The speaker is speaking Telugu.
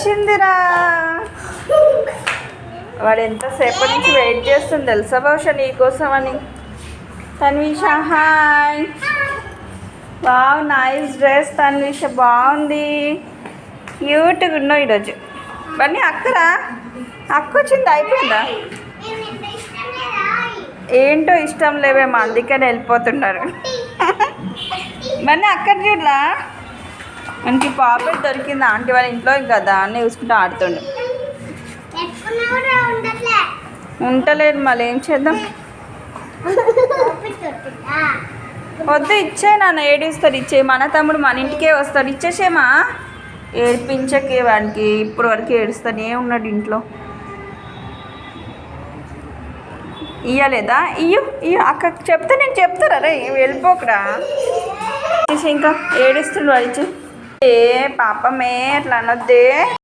వచ్చిందిరా. వాడు ఎంతసేపటి నుంచి వెయిట్ చేస్తుంది తెలుసా బహుశా నీకోసం అని. తన్విష హాయ్. వావ్ నైస్ డ్రెస్ తన్విష, బాగుంది, క్యూట్గా ఉన్నావు ఈరోజు. బన్నీ అక్కరా, అక్క వచ్చింది అయిపోయిందా? ఏంటో ఇష్టం లేవేమో అందుకని వెళ్ళిపోతున్నారు. బన్నీ అక్కడ చూడలా, మనకి పాపెట్ దొరికింది ఆంటీ వాళ్ళ ఇంట్లో, ఇంకా దాన్ని చూసుకుంటూ ఆడుతుండు. ఉండలేదు మళ్ళీ ఏం చేద్దాం. వద్దు ఇచ్చే నాన్న, ఏడిస్తాడు. ఇచ్చే మన తమ్ముడు మన ఇంటికే వస్తాడు, ఇచ్చేసేమా. ఏడిపించకే వాడికి, ఇప్పుడు వరకు ఏడుస్తానే ఉన్నాడు ఇంట్లో. ఇయ్యలేదా? ఇయ్యు అక్క చెప్తే నేను చెప్తారా రే, వెళ్ళిపోకురా. ఇంకా ఏడుస్తుండు వాడిచ్చు. ఏ పాపమే అట్లా అనొద్దే.